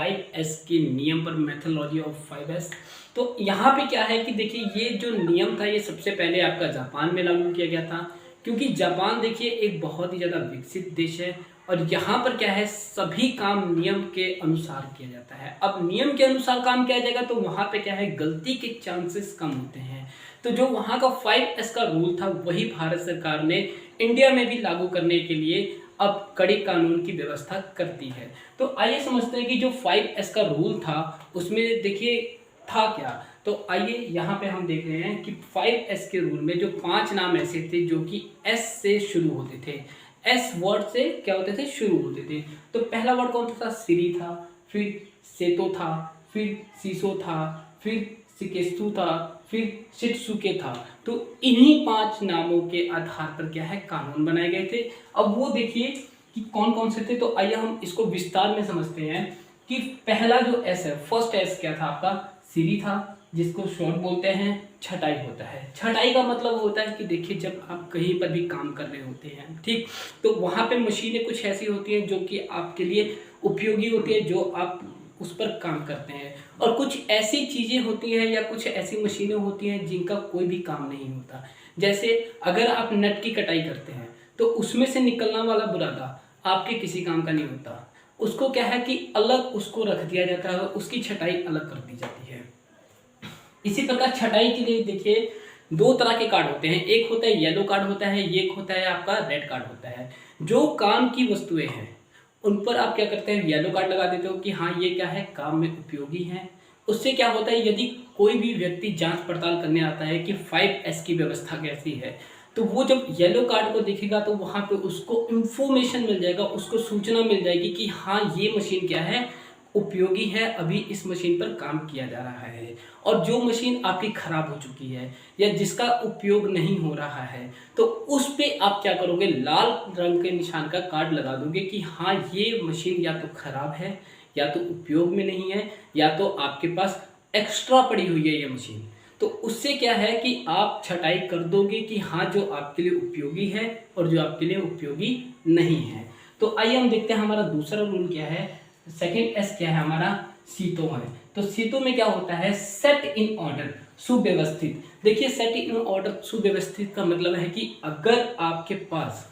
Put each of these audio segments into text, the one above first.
5S के नियम पर, मेथोडोलॉजी ऑफ 5S। तो यहाँ पे क्या है कि देखिए ये जो नियम था ये सबसे पहले आपका जापान में लागू किया गया था, क्योंकि जापान देखिए एक बहुत ही ज़्यादा विकसित देश है और यहाँ पर क्या है सभी काम नियम के अनुसार किया जाता है। अब नियम के अनुसार काम किया जाएगा तो वहाँ पे क्या है गलती के चांसेस कम होते हैं। तो जो वहाँ का 5S का रूल था वही भारत सरकार ने इंडिया में भी लागू करने के लिए अब कड़ी कानून की व्यवस्था करती है। तो आइए समझते हैं कि जो 5S का रूल था उसमें देखिए था क्या। तो आइए यहाँ पे हम देख रहे हैं कि 5S के रूल में जो 5 नाम ऐसे थे जो कि S से शुरू होते थे, S वर्ड से क्या होते थे शुरू होते थे। तो पहला वर्ड कौन था? सिरी था, फिर सेतो था, फिर सीसो था, फिर सिकेस्तु था, फिर शिटसुके था। तो इन्हीं 5 नामों के आधार पर क्या है कानून बनाए गए थे। अब वो देखिए कि कौन कौन से थे। तो आइए हम इसको विस्तार में समझते हैं कि पहला जो एस है, फर्स्ट एस क्या था आपका? सीरी था, जिसको शॉर्ट बोलते हैं छटाई होता है। छटाई का मतलब होता है कि देखिए जब आप कहीं पर भी काम कर रहे होते हैं, ठीक, तो वहाँ पे मशीनें कुछ ऐसी होती हैं जो कि आपके लिए उपयोगी होती है, जो आप उस पर काम करते हैं, और कुछ ऐसी चीज़ें होती हैं या कुछ ऐसी मशीनें होती हैं जिनका कोई भी काम नहीं होता। जैसे अगर आप नट की कटाई करते हैं तो उसमें से निकलना वाला बुरादा आपके किसी काम का नहीं होता, उसको क्या है कि अलग उसको रख दिया जाता है, उसकी छटाई अलग कर दी जाती है। इसी प्रकार छटाई के लिए देखिए 2 तरह के कार्ड होते हैं, एक होता है येलो कार्ड होता है, एक होता है आपका रेड कार्ड होता है। जो काम की वस्तुएं हैं उन पर आप क्या करते हैं येलो कार्ड लगा देते हो कि हाँ ये क्या है काम में उपयोगी है। उससे क्या होता है यदि कोई भी व्यक्ति जांच पड़ताल करने आता है कि 5S की व्यवस्था कैसी है, तो वो जब येलो कार्ड को देखेगा तो वहाँ पे उसको इन्फॉर्मेशन मिल जाएगा, उसको सूचना मिल जाएगी कि हाँ ये मशीन क्या है उपयोगी है, अभी इस मशीन पर काम किया जा रहा है। और जो मशीन आपकी खराब हो चुकी है या जिसका उपयोग नहीं हो रहा है तो उस पे आप क्या करोगे, लाल रंग के निशान का कार्ड लगा दोगे कि हाँ ये मशीन या तो खराब है या तो उपयोग में नहीं है या तो आपके पास एक्स्ट्रा पड़ी हुई है ये मशीन। तो उससे क्या है कि आप छटाई कर दोगे कि हाँ जो आपके लिए उपयोगी है और जो आपके लिए उपयोगी नहीं है। तो आइए हम देखते हैं हमारा दूसरा रूल क्या है। सेकेंड एस क्या है हमारा? सीतो है। तो सीतो में क्या होता है? सेट इन ऑर्डर, सुव्यवस्थित। देखिए सेट इन ऑर्डर सुव्यवस्थित का मतलब है कि अगर आपके पास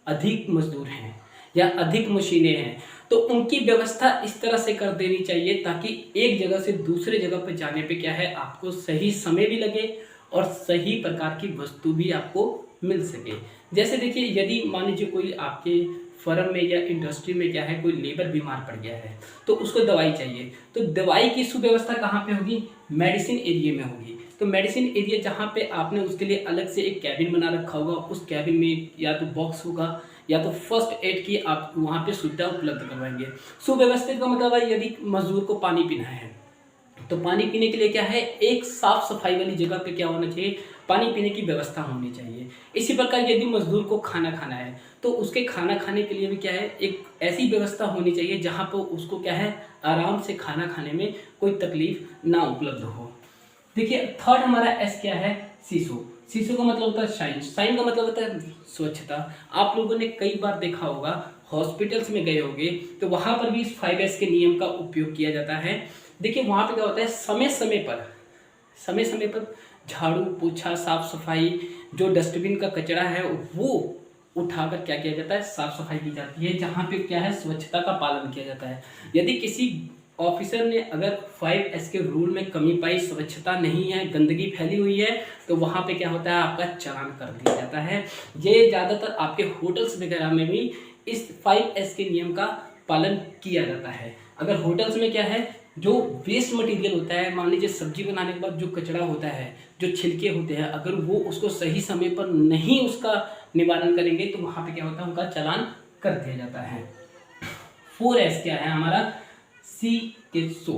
अधिक मजदूर हैं या अधिक मशीनें हैं तो उनकी व्यवस्था इस तरह से कर देनी चाहिए ताकि एक जगह से दूसरे जगह पर जाने पे क्या है आपको सही समय भी लगे और सही प्रकार की वस्तु भी आपको मिल सके। जैसे देखिए यदि मान लीजिए कोई आपके फर्म में या इंडस्ट्री में क्या है कोई लेबर बीमार पड़ गया है तो उसको दवाई चाहिए, तो दवाई की सुव्यवस्था कहाँ पे होगी? मेडिसिन एरिया में होगी। तो मेडिसिन एरिया जहाँ पे आपने उसके लिए अलग से एक कैबिन बना रखा होगा, उस कैबिन में या तो बॉक्स होगा या तो फर्स्ट एड की आप वहाँ पे सुविधा उपलब्ध करवाएंगे। सुव्यवस्थित का मतलब है यदि मजदूर को पानी पीना है तो पानी पीने के लिए क्या है एक साफ सफाई वाली जगह पे क्या होना चाहिए, पानी पीने की व्यवस्था होनी चाहिए। इसी प्रकार यदि मजदूर को खाना खाना है तो उसके खाना खाने के लिए भी क्या है एक ऐसी व्यवस्था होनी चाहिए जहाँ पर उसको क्या है आराम से खाना खाने में कोई तकलीफ ना उपलब्ध हो। देखिए थर्ड हमारा एस क्या है? सीसो। सीसो का मतलब होता है शाइन। शाइन का मतलब होता है स्वच्छता। आप लोगों ने कई बार देखा होगा हॉस्पिटल्स में गए होंगे तो वहाँ पर भी इस 5S के नियम का उपयोग किया जाता है। देखिए वहाँ पे क्या होता है समय समय पर झाड़ू पोछा साफ सफाई, जो डस्टबिन का कचरा है वो उठाकर क्या किया जाता है साफ सफाई की जाती है, जहाँ पे क्या है स्वच्छता का पालन किया जाता है। यदि किसी ऑफिसर ने अगर 5S के रूल में कमी पाई, स्वच्छता नहीं है, गंदगी फैली हुई है, तो वहाँ पे क्या होता है आपका चालान कर दिया जाता है। ये ज़्यादातर आपके होटल्स वगैरह में भी इस 5S के नियम का पालन किया जाता है। अगर होटल्स में क्या है जो वेस्ट मटेरियल होता है, मान लीजिए सब्जी बनाने के बाद जो कचरा होता है, जो छिलके होते हैं, अगर वो उसको सही समय पर नहीं उसका निवारण करेंगे तो वहाँ पे क्या होता है उनका चालान कर दिया जाता है। 4S क्या है हमारा? सिकेत्सो।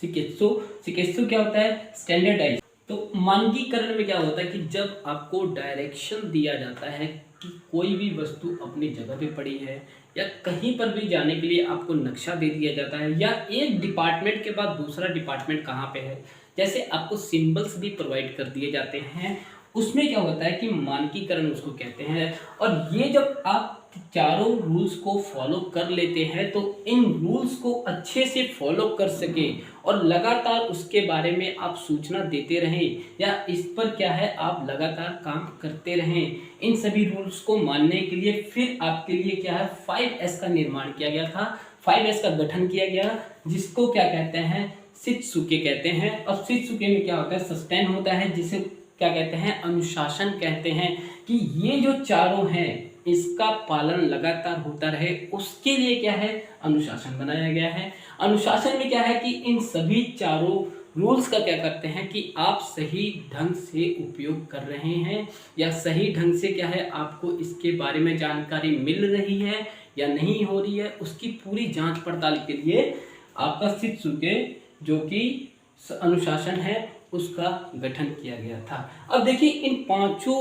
सिकेत्सो क्या होता है? स्टैंडर्डाइज। तो मानकीकरण में क्या होता है कि जब आपको डायरेक्शन दिया जाता है कि कोई भी वस्तु अपनी जगह पे पड़ी है या कहीं पर भी जाने के लिए आपको नक्शा दे दिया जाता है या एक डिपार्टमेंट के बाद दूसरा डिपार्टमेंट कहाँ पे है, जैसे आपको सिंबल्स भी प्रोवाइड कर दिए जाते हैं, उसमें क्या होता है कि मानकीकरण उसको कहते हैं। और ये जब आप चारों रूल्स को फॉलो कर लेते हैं तो इन रूल्स को अच्छे से फॉलो कर सके और लगातार उसके बारे में आप सूचना देते रहें या इस पर क्या है आप लगातार काम करते रहें, इन सभी रूल्स को मानने के लिए फिर आपके लिए क्या है 5S का निर्माण किया गया था, 5S का गठन किया गया, जिसको क्या कहते हैं शित्सुके कहते हैं। और शित्सुके में क्या होता है सस्टेन होता है, जिसे क्या कहते हैं अनुशासन कहते हैं, कि ये जो चारों हैं इसका पालन लगातार होता रहे, उसके लिए क्या है अनुशासन बनाया गया है। अनुशासन में क्या है कि इन सभी चारों रूल्स का क्या करते हैं कि आप सही ढंग से उपयोग कर रहे हैं या सही ढंग से क्या है आपको इसके बारे में जानकारी मिल रही है या नहीं हो रही है, उसकी पूरी जांच पड़ताल के लिए आपका शित्सुके जो कि अनुशासन है उसका गठन किया गया था। अब देखिए इन पांचों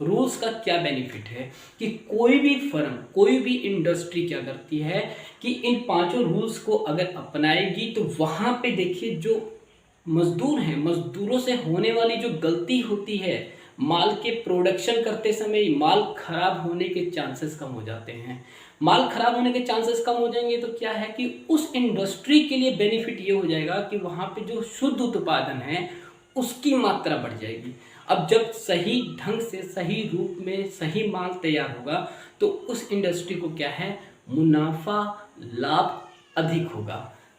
रूल्स का क्या बेनिफिट है कि कोई भी फर्म कोई भी इंडस्ट्री क्या करती है कि इन पांचों रूल्स को अगर अपनाएगी तो वहाँ पे देखिए जो मजदूर हैं, मजदूरों से होने वाली जो गलती होती है, माल के प्रोडक्शन करते समय माल खराब होने के चांसेस कम हो जाते हैं। माल खराब होने के चांसेस कम हो जाएंगे तो क्या है कि उस इंडस्ट्री के लिए बेनिफिट ये हो जाएगा कि वहाँ पे जो शुद्ध उत्पादन है उसकी मात्रा बढ़ जाएगी। अब जब सही ढंग से सही रूप में सही माल तैयार होगा तो उस इंडस्ट्री को क्या है मुनाफा लाभ अधिक होगा।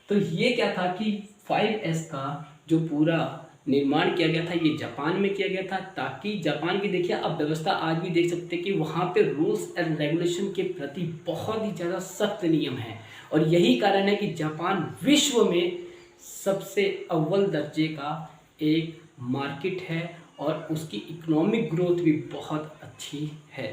तो ये क्या था कि 5S का जो पूरा निर्माण किया गया था ये जापान में किया गया था, ताकि जापान की देखिए अब व्यवस्था आज भी देख सकते हैं कि वहाँ पे रूल्स एंड रेगुलेशन के प्रति बहुत ही ज़्यादा सख्त नियम है और यही कारण है कि जापान विश्व में सबसे अव्वल दर्जे का एक मार्केट है और उसकी इकोनॉमिक ग्रोथ भी बहुत अच्छी है।